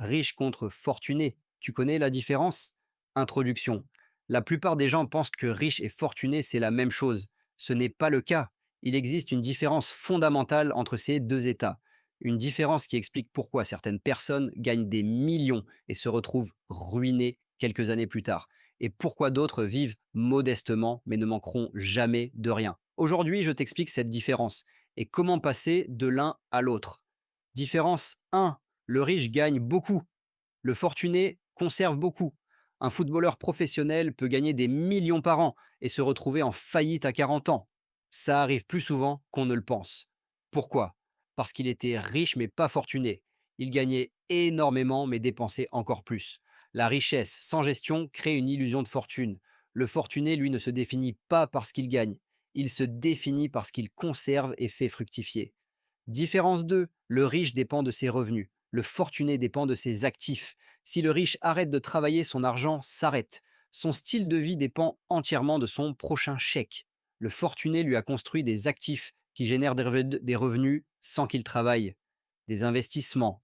riche contre fortuné. Tu connais la différence? Introduction. La plupart des gens pensent que riche et fortuné, c'est la même chose. Ce n'est pas le cas. Il existe une différence fondamentale entre ces deux états. Une différence qui explique pourquoi certaines personnes gagnent des millions et se retrouvent ruinées quelques années plus tard, et pourquoi d'autres vivent modestement mais ne manqueront jamais de rien. Aujourd'hui, je t'explique cette différence et comment passer de l'un à l'autre. Différence 1. Le riche gagne beaucoup. Le fortuné conserve beaucoup. Un footballeur professionnel peut gagner des millions par an et se retrouver en faillite à 40 ans. Ça arrive plus souvent qu'on ne le pense. Pourquoi? Parce qu'il était riche mais pas fortuné. Il gagnait énormément mais dépensait encore plus. La richesse sans gestion crée une illusion de fortune. Le fortuné, lui, ne se définit pas parce qu'il gagne. Il se définit parce qu'il conserve et fait fructifier. Différence 2. Le riche dépend de ses revenus. Le fortuné dépend de ses actifs. Si le riche arrête de travailler, son argent s'arrête. Son style de vie dépend entièrement de son prochain chèque. Le fortuné lui a construit des actifs qui génèrent des revenus sans qu'il travaille. Des investissements,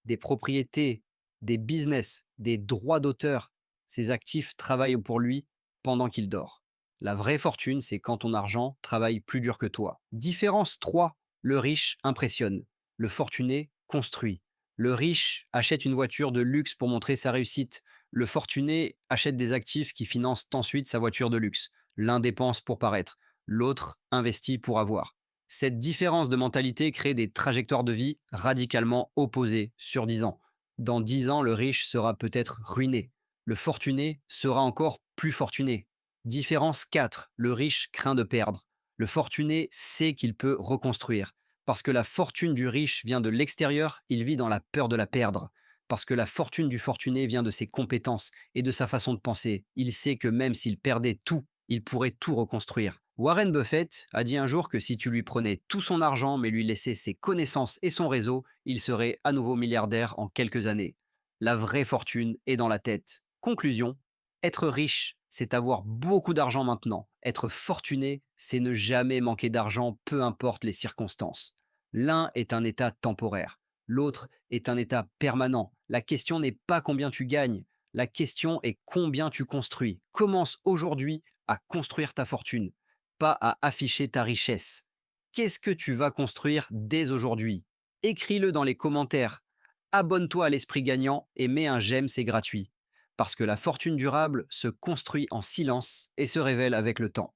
des propriétés, des business, des droits d'auteur. Ces actifs travaillent pour lui pendant qu'il dort. La vraie fortune, c'est quand ton argent travaille plus dur que toi. Différence 3. Le riche impressionne. Le fortuné construit. Le riche achète une voiture de luxe pour montrer sa réussite. Le fortuné achète des actifs qui financent ensuite sa voiture de luxe. L'un dépense pour paraître, l'autre investit pour avoir. Cette différence de mentalité crée des trajectoires de vie radicalement opposées sur 10 ans. Dans 10 ans, le riche sera peut-être ruiné. Le fortuné sera encore plus fortuné. Différence 4. Le riche craint de perdre. Le fortuné sait qu'il peut reconstruire. Parce que la fortune du riche vient de l'extérieur, il vit dans la peur de la perdre. Parce que la fortune du fortuné vient de ses compétences et de sa façon de penser. Il sait que même s'il perdait tout, il pourrait tout reconstruire. Warren Buffett a dit un jour que si tu lui prenais tout son argent mais lui laissais ses connaissances et son réseau, il serait à nouveau milliardaire en quelques années. La vraie fortune est dans la tête. Conclusion, être riche, c'est avoir beaucoup d'argent maintenant. Être fortuné, c'est ne jamais manquer d'argent, peu importe les circonstances. L'un est un état temporaire, l'autre est un état permanent. La question n'est pas combien tu gagnes, la question est combien tu construis. Commence aujourd'hui à construire ta fortune, pas à afficher ta richesse. Qu'est-ce que tu vas construire dès aujourd'hui? Écris-le dans les commentaires. Abonne-toi à l'esprit gagnant et mets un j'aime, c'est gratuit. Parce que la fortune durable se construit en silence et se révèle avec le temps.